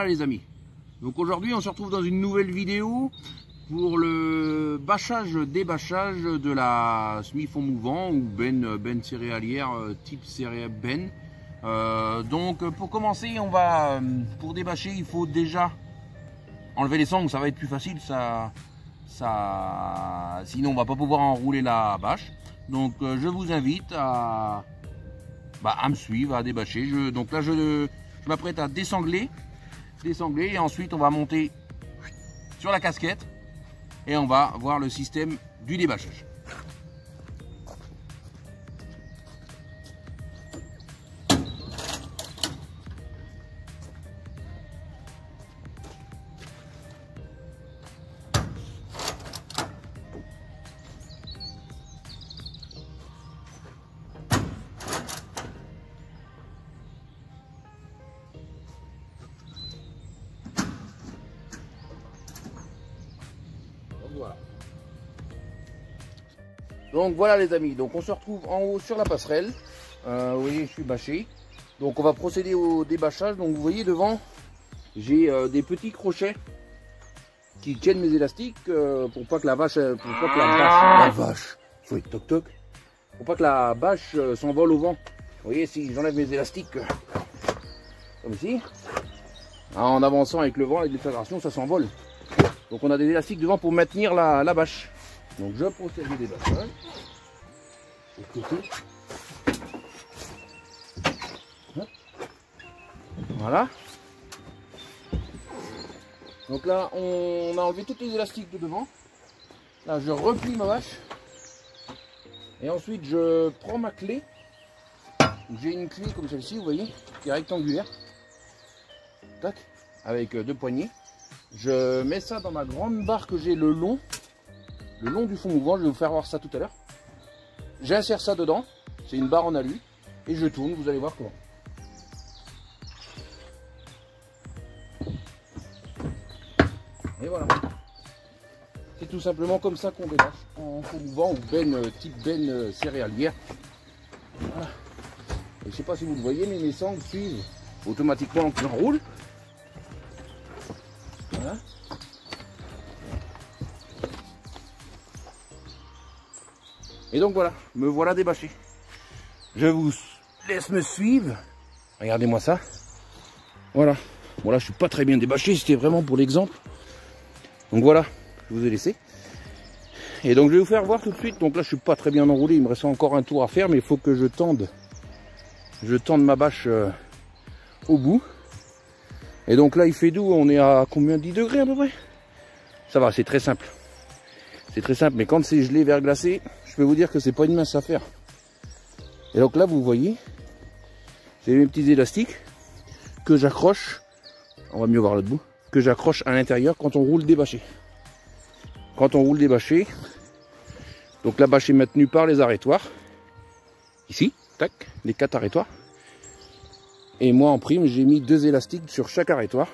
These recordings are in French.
voilà les amis. Donc aujourd'hui on se retrouve dans une nouvelle vidéo pour le bâchage-débâchage de la semi-fond mouvant ou benne céréalière type céréale benne. Donc pour commencer, pour débâcher, il faut déjà enlever les sangles, ça va être plus facile, sinon on va pas pouvoir enrouler la bâche. Donc je vous invite à me suivre, à débâcher. Donc là je m'apprête à désangler et ensuite on va monter sur la casquette et on va voir le système du débâchage. Voilà. Donc voilà les amis, donc on se retrouve en haut sur la passerelle. Vous voyez, je suis bâché. Donc on va procéder au débâchage. Donc vous voyez devant, j'ai des petits crochets qui tiennent mes élastiques pour pas que la bâche, toc toc, pour pas que la bâche s'envole au vent. Vous voyez, si j'enlève mes élastiques comme ici, en avançant avec le vent et l'accélération, ça s'envole. Donc on a des élastiques devant pour maintenir la bâche. Donc je procède au débâchage. Voilà. Donc là on a enlevé toutes les élastiques de devant. Là je replie ma bâche. Et ensuite je prends ma clé. J'ai une clé comme celle-ci, vous voyez, qui est rectangulaire. Tac, avec deux poignées. Je mets ça dans ma grande barre que j'ai le long du fond mouvant. Je vais vous faire voir ça tout à l'heure. J'insère ça dedans, c'est une barre en alu, et je tourne, vous allez voir comment. Et voilà. C'est tout simplement comme ça qu'on débâche en fond mouvant ou type benne céréalière. Voilà. Et je ne sais pas si vous le voyez, mais mes sangles suivent automatiquement que j'enroule. Voilà. Et donc voilà, me voilà débâché. Je vous laisse me suivre. Regardez-moi ça. Voilà. Bon là je suis pas très bien débâché, c'était vraiment pour l'exemple. Donc voilà, je vous ai laissé. Et donc je vais vous faire voir tout de suite. Donc là je suis pas très bien enroulé, il me reste encore un tour à faire, mais il faut que je tende ma bâche au bout. Et donc là il fait doux, on est à combien, 10 degrés à peu près? Ça va, c'est très simple. C'est très simple, mais quand c'est gelé verglacé, je peux vous dire que c'est pas une mince affaire. Et donc là vous voyez, c'est mes petits élastiques que j'accroche, on va mieux voir là debout, que j'accroche à l'intérieur quand on roule débâché. Quand on roule débâché, donc la bâche est maintenue par les arrêtoirs. Ici, tac, les 4 arrêtoirs. Et moi en prime, j'ai mis 2 élastiques sur chaque arrêtoire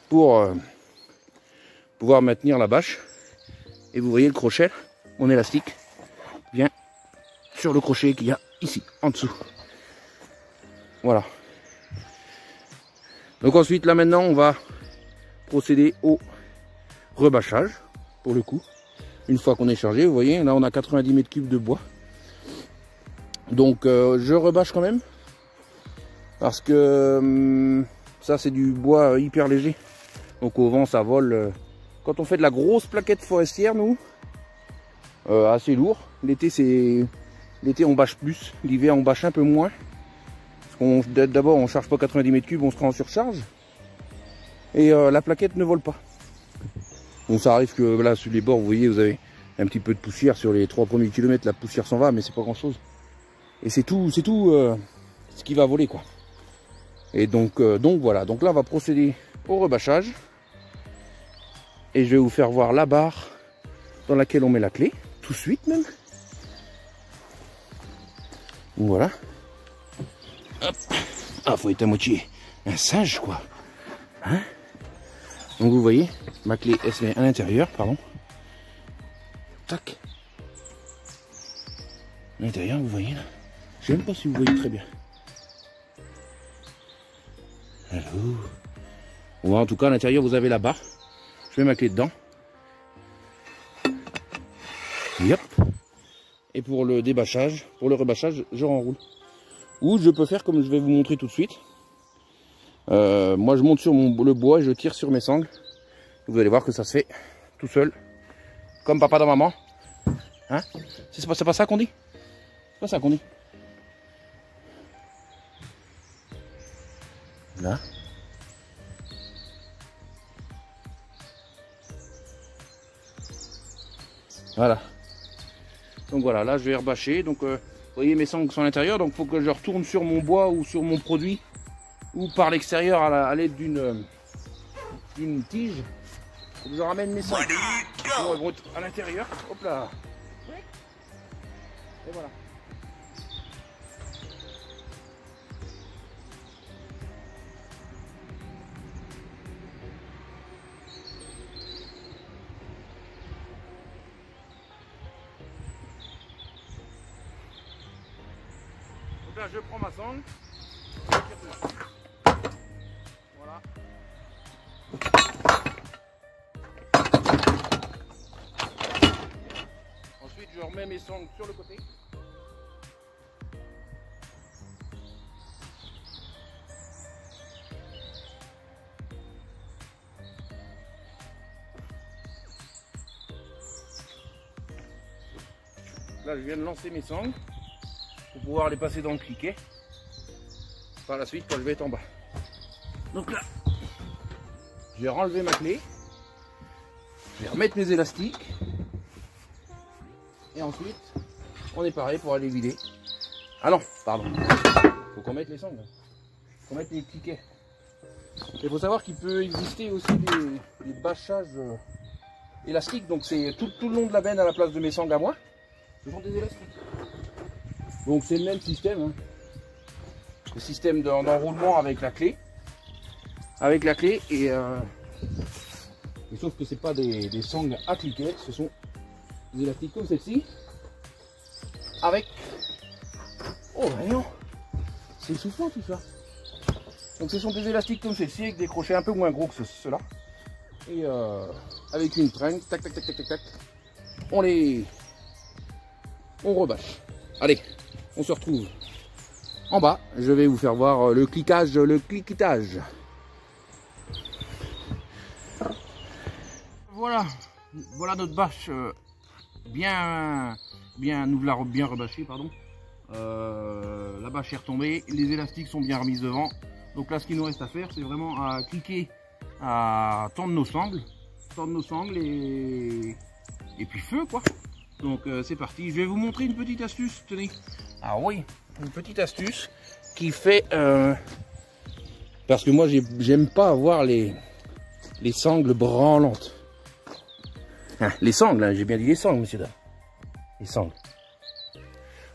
pour pouvoir maintenir la bâche. Et vous voyez le crochet, mon élastique vient sur le crochet qu'il y a ici, en dessous. Voilà. Donc ensuite, là maintenant, on va procéder au rebâchage, pour le coup. Une fois qu'on est chargé, vous voyez, là on a 90 mètres cubes de bois. Donc je rebâche quand même. Parce que ça c'est du bois hyper léger. Donc au vent ça vole. Quand on fait de la grosse plaquette forestière, nous, assez lourd. L'été on bâche plus, l'hiver on bâche un peu moins. Parce qu'on d'abord on charge pas 90 mètres cubes, on se rend en surcharge. Et la plaquette ne vole pas. Donc ça arrive que là sur les bords, vous voyez, vous avez un petit peu de poussière sur les 3 premiers kilomètres, la poussière s'en va, mais c'est pas grand chose. Et c'est tout ce qui va voler quoi. Et donc voilà, donc là on va procéder au rebâchage. Et je vais vous faire voir la barre dans laquelle on met la clé, tout de suite même. Voilà. Hop. Ah, faut être à moitié un singe quoi. Hein? Donc vous voyez, ma clé elle se met à l'intérieur, pardon. Tac. À l'intérieur, vous voyez là. Je sais même pas si vous voyez très bien. Hello. Bon, en tout cas, à l'intérieur, vous avez la barre. Je mets ma clé dedans. Yep. Et pour le débâchage, pour le rebâchage, je renroule. Ou je peux faire comme je vais vous montrer tout de suite. Moi, je monte sur le bois et je tire sur mes sangles. Vous allez voir que ça se fait tout seul. Comme papa dans maman. Hein? C'est pas ça qu'on dit? C'est pas ça qu'on dit. Là. Voilà. Donc voilà, là je vais rebâcher. Donc vous voyez mes sangles sont à l'intérieur. Donc il faut que je retourne sur mon bois ou sur mon produit. Ou par l'extérieur à l'aide d'une tige. Faut que je ramène mes sangles. Sinon elles vont être à l'intérieur. Hop là. Et voilà. Donc là je prends ma sangle. Voilà. Ensuite je remets mes sangles sur le côté. Là je viens de lancer mes sangles pour pouvoir les passer dans le cliquet par la suite quand je vais être en bas. Donc là je vais renlever ma clé, je vais remettre mes élastiques et ensuite on est pareil pour aller vider. Ah non, pardon, faut qu'on mette les sangles, faut qu'on mette les cliquets. Il faut savoir qu'il peut exister aussi des bâchages élastiques, donc c'est tout le long de la benne à la place de mes sangles à moi. Ce sont des élastiques. Donc c'est le même système. Hein. Le système d'enroulement avec la clé. Avec la clé et sauf que c'est pas des sangles à cliquet, ce sont des élastiques comme celle-ci. Avec. Oh voyons, c'est soufflant tout ça. Donc ce sont des élastiques comme celle-ci avec des crochets un peu moins gros que ceux-là. Et avec une tringle, tac tac tac tac tac tac. On rebâche. Allez, on se retrouve en bas. Je vais vous faire voir le cliquage, le cliquetage. Voilà, voilà notre bâche bien rebâchée, pardon. La bâche est retombée, les élastiques sont bien remises devant. Donc là, ce qu'il nous reste à faire, c'est vraiment à cliquer, à tendre nos sangles et puis feu quoi. Donc c'est parti, je vais vous montrer une petite astuce, tenez. Ah oui, une petite astuce qui fait... parce que moi j'aime pas avoir les sangles branlantes. Hein, les sangles, hein, j'ai bien dit les sangles, monsieur dames. Les sangles.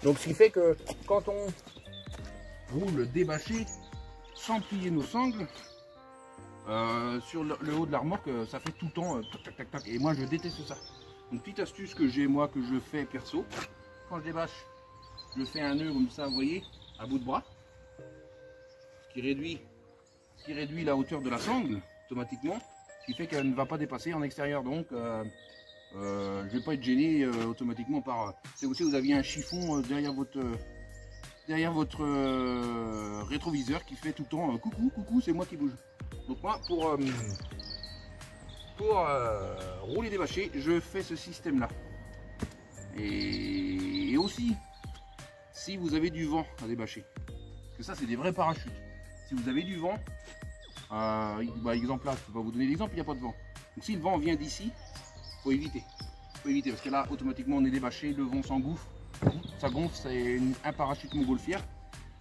Donc ce qui fait que quand on roule débâché, sans plier nos sangles, sur le haut de la remorque, ça fait tout le temps tac tac tac. Et moi je déteste ça. Une petite astuce que j'ai moi, que je fais perso, quand je débâche, je fais un nœud comme ça, vous voyez, à bout de bras, ce qui réduit la hauteur de la sangle automatiquement, ce qui fait qu'elle ne va pas dépasser en extérieur. Donc je ne vais pas être gêné automatiquement par... C'est aussi, vous aviez un chiffon derrière votre rétroviseur qui fait tout le temps coucou, coucou, c'est moi qui bouge. Donc moi, pour rouler débâché, je fais ce système là. Et aussi, si vous avez du vent à débâcher, parce que ça c'est des vrais parachutes, si vous avez du vent, exemple là, je ne peux pas vous donner l'exemple, il n'y a pas de vent. Donc si le vent vient d'ici, il faut éviter. Parce que là automatiquement on est débâché, le vent s'engouffre, ça gonfle, c'est un parachute montgolfière.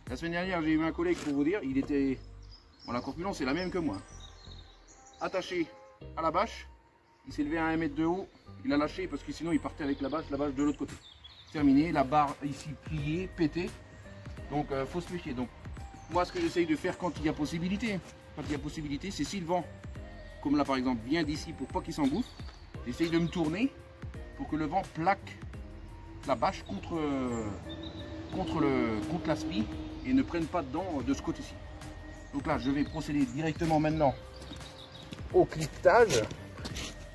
La semaine dernière j'ai eu un collègue pour vous dire, il était, bon, la corpulence c'est la même que moi, attaché à la bâche, il s'est levé à 1 mètre de haut, il a lâché parce que sinon il partait avec la bâche de l'autre côté. Terminé, la barre ici pliée, pétée, donc faut se méfier. Donc moi ce que j'essaye de faire quand il y a possibilité, c'est si le vent, comme là par exemple, vient d'ici pour pas qu'il s'engouffre, j'essaye de me tourner pour que le vent plaque la bâche contre la spie et ne prenne pas dedans de ce côté-ci. Donc là, je vais procéder directement maintenant au cliquetage.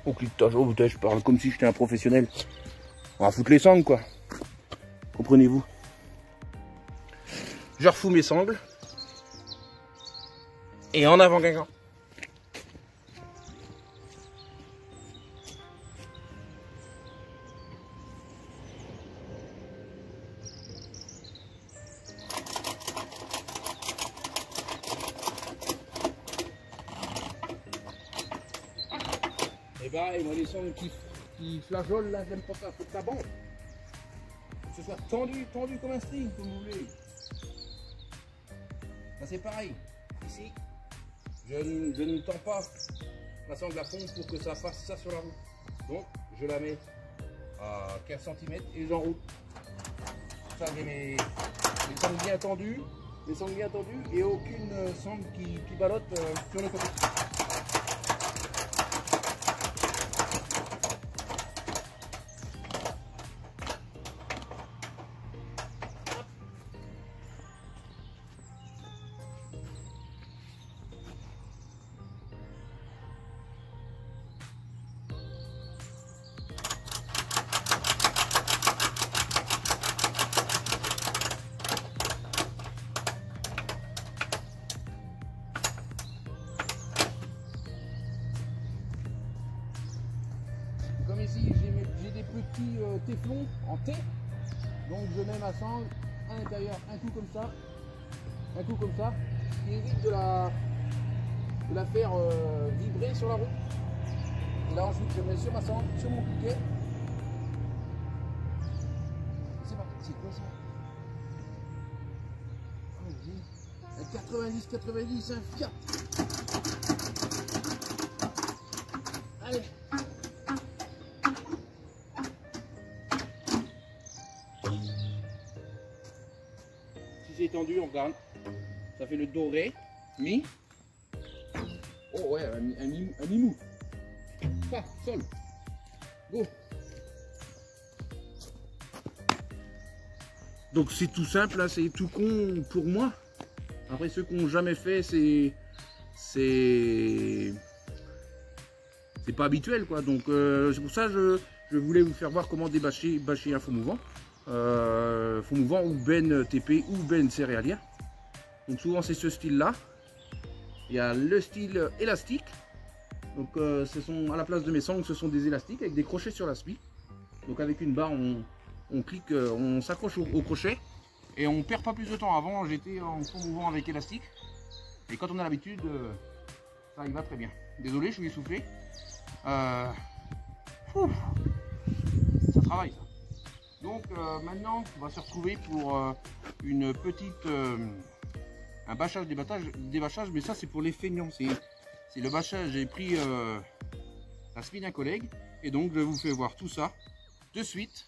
Au cliquetage, oh putain, je parle comme si j'étais un professionnel. On va foutre les sangles, quoi. Comprenez-vous? Je refous mes sangles. Et en avant Guingamp. Et bah, moi les sangles qui flageolent là, j'aime pas ça, faut que ça bande. Que ce soit tendu comme un string, comme vous voulez. Là c'est pareil. Ici, je ne tends pas la sangle à fond pour que ça fasse ça sur la roue. Donc je la mets à 15 cm et j'enroule. Ça j'ai mes sangles bien tendues, et aucune sangle qui ballotte sur le côté. Comme ici, j'ai des petits téflons en T, donc je mets ma sangle à l'intérieur, un coup comme ça, qui évite de la faire vibrer sur la roue. Et là ensuite, je mets sur ma sangle, sur mon cliquet. C'est parti, c'est quoi ça? Oh, un 90, un Fiat. Allez. C'est tendu, on regarde. Ça fait le doré, mi. Oh ouais, un mi-mou. Pas, sol. Go. Donc c'est tout simple, là, c'est tout con pour moi. Après ceux qui n'ont jamais fait, c'est pas habituel, quoi. Donc c'est pour ça que je voulais vous faire voir comment bâcher un faux mouvant. Faux mouvant ou benne TP ou benne céréalière. Donc souvent c'est ce style là. Il y a le style élastique. Donc ce sont à la place de mes sangles, ce sont des élastiques avec des crochets sur la spie. Donc avec une barre on clique, on s'accroche au crochet et on perd pas plus de temps. Avant j'étais en faux mouvant avec élastique et quand on a l'habitude ça y va très bien. Désolé, je suis essoufflé. Ça travaille ça. Donc maintenant on va se retrouver pour une petite un bâchage débâchage, mais ça c'est pour les feignants, c'est le bâchage. J'ai pris la spie d'un collègue et donc je vous fais voir tout ça de suite.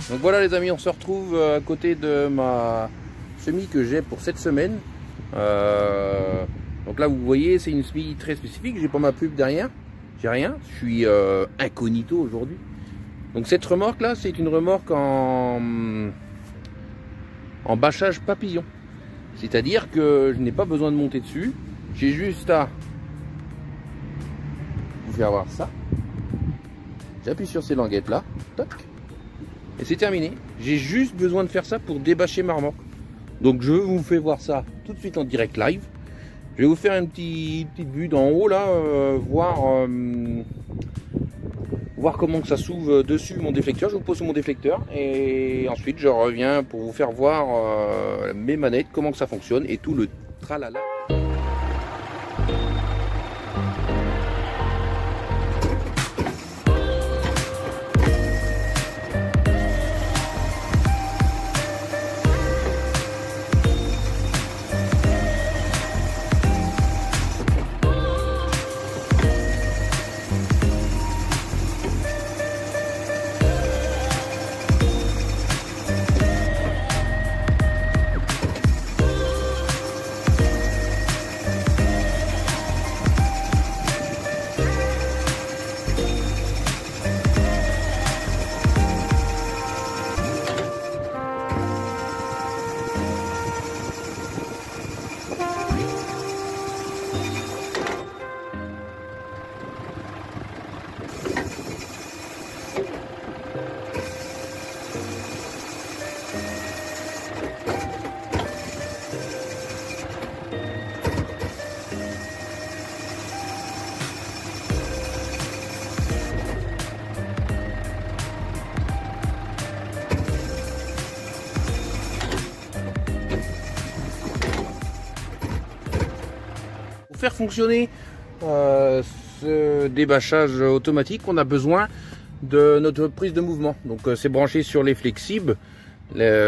Donc voilà les amis, on se retrouve à côté de ma semis que j'ai pour cette semaine. Donc là vous voyez, c'est une semis très spécifique, j'ai pas ma pub derrière, j'ai rien, je suis incognito aujourd'hui. Donc cette remorque là, c'est une remorque en bâchage papillon. C'est-à-dire que je n'ai pas besoin de monter dessus, j'ai juste à vous faire voir ça. J'appuie sur ces languettes là, toc, et c'est terminé. J'ai juste besoin de faire ça pour débâcher ma remorque. Donc je vous fais voir ça tout de suite en direct live. Je vais vous faire une petite vue d'en haut là, voir comment que ça s'ouvre dessus mon déflecteur. Je vous pose mon déflecteur et ensuite je reviens pour vous faire voir mes manettes, comment que ça fonctionne et tout le tralala. Faire fonctionner ce débâchage automatique, on a besoin de notre prise de mouvement. Donc c'est branché sur les flexibles,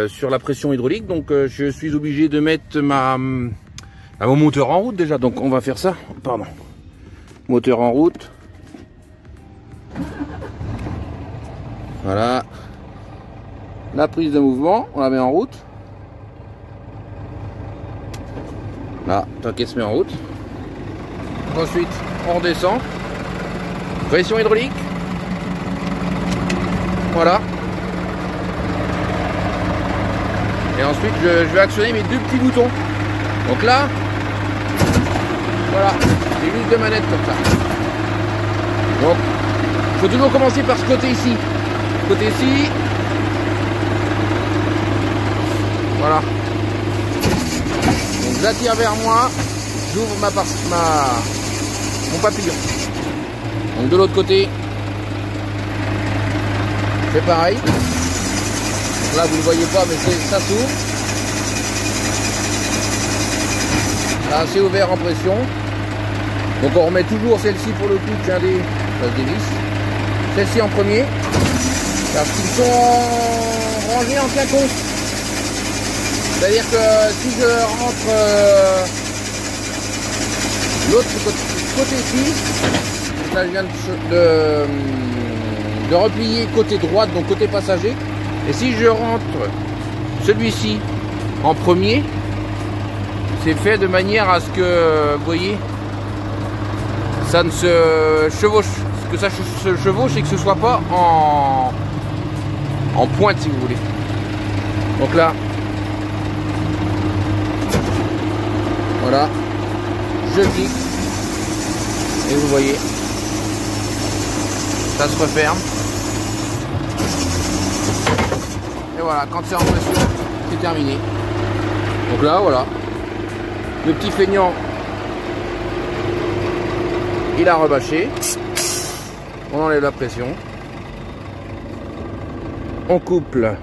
sur la pression hydraulique. Donc je suis obligé de mettre mon moteur en route déjà. Donc on va faire ça. Pardon. Moteur en route. Voilà. La prise de mouvement, on la met en route. Là, tant qu'elle se met en route. Ensuite, on redescend. Pression hydraulique. Voilà. Et ensuite, je vais actionner mes deux petits boutons. Donc là, voilà, j'ai juste deux manettes comme ça. Donc, il faut toujours commencer par ce côté ici. Côté ici. Voilà. Donc, j'attire vers moi. J'ouvre mon papillon. Donc de l'autre côté, c'est pareil. Donc là vous ne le voyez pas, mais ça s'ouvre. Là c'est ouvert en pression. Donc on remet toujours celle-ci pour le coup, ça se dévisse. Celle-ci en premier, parce qu'ils sont rangés en quinconce. C'est-à-dire que si je rentre l'autre côté ici, là je viens de replier côté droite, donc côté passager. Et si je rentre celui-ci en premier, c'est fait de manière à ce que, vous voyez, ça ne se chevauche. Ce que ça se chevauche et que ce soit pas en pointe, si vous voulez. Donc là, voilà. Je clique et vous voyez, ça se referme. Et voilà, quand c'est en pression, c'est terminé. Donc là, voilà, le petit feignant, il a rebâché. On enlève la pression. On couple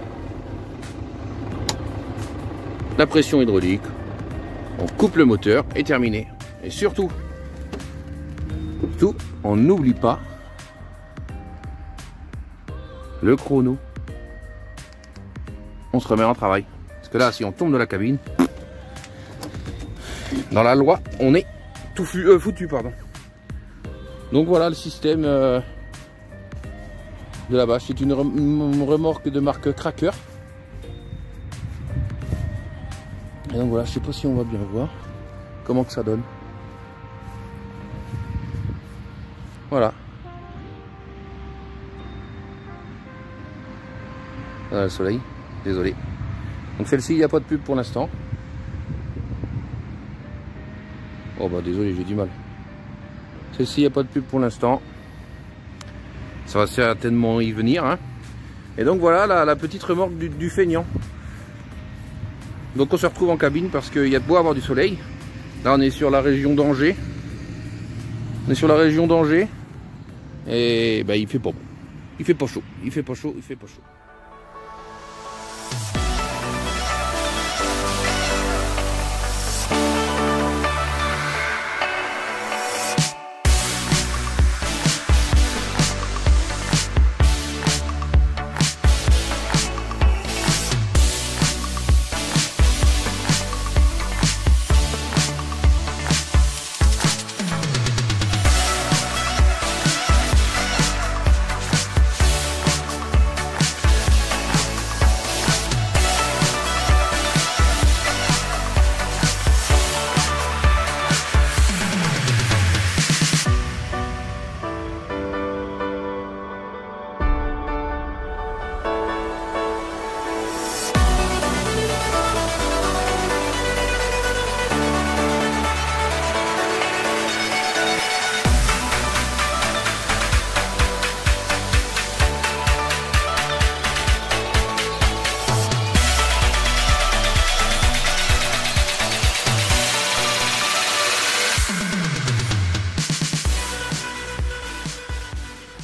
la pression hydraulique. On coupe le moteur et terminé. Et surtout, on n'oublie pas le chrono. On se remet en travail. Parce que là, si on tombe de la cabine, dans la loi, on est tout foutu, pardon. Donc voilà le système de la bâche. C'est une remorque de marque Cracker. Et donc voilà, je sais pas si on va bien voir comment que ça donne. Voilà. Voilà le soleil, désolé. Donc celle-ci, il n'y a pas de pub pour l'instant. Oh bah désolé, j'ai du mal. Celle-ci, il n'y a pas de pub pour l'instant. Ça va certainement y venir. Hein. Et donc voilà la petite remorque du feignant. Donc on se retrouve en cabine parce qu'il y a de beau avoir du soleil. Là on est sur la région d'Angers. On est sur la région d'Angers. Et bah, il fait pas bon. Il fait pas chaud. Il fait pas chaud. Il fait pas chaud.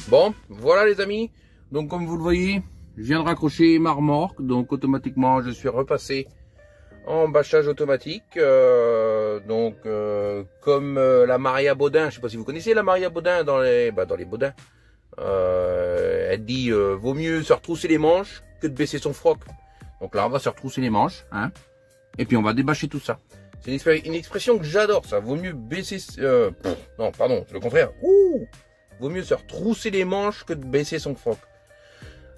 Bon, voilà les amis, donc comme vous le voyez, je viens de raccrocher ma remorque, donc automatiquement je suis repassé en bâchage automatique, comme la Maria Baudin, je sais pas si vous connaissez la Maria Baudin dans les Baudins, elle dit vaut mieux se retrousser les manches que de baisser son froc. Donc là on va se retrousser les manches, hein, et puis on va débâcher tout ça. C'est une expression que j'adore, ça, vaut mieux baisser, non pardon, c'est le contraire, vaut mieux se retrousser les manches que de baisser son froc.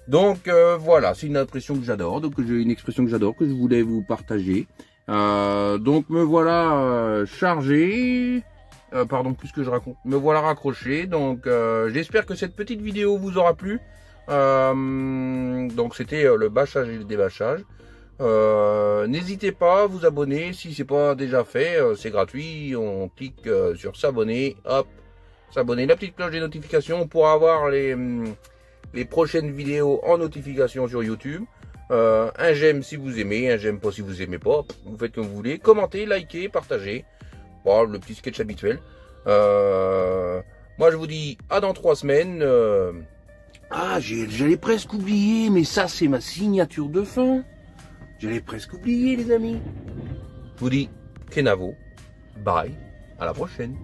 Donc voilà, c'est une expression que j'adore, que je voulais vous partager. Donc me voilà chargé, plus que je raconte, me voilà raccroché. Donc j'espère que cette petite vidéo vous aura plu. Donc c'était le bâchage et le débâchage. N'hésitez pas à vous abonner si c'est pas déjà fait, c'est gratuit. On clique sur s'abonner, hop. S'abonner, la petite cloche des notifications pour avoir les prochaines vidéos en notification sur YouTube. Un j'aime si vous aimez, un j'aime pas si vous aimez pas. Vous faites comme vous voulez. Commentez, likez, partagez. Bon, le petit sketch habituel. Moi, je vous dis à dans 3 semaines. J'allais presque oublier, mais ça, c'est ma signature de fin. J'allais presque oublier, les amis. Je vous dis Kenavo. Bye. À la prochaine.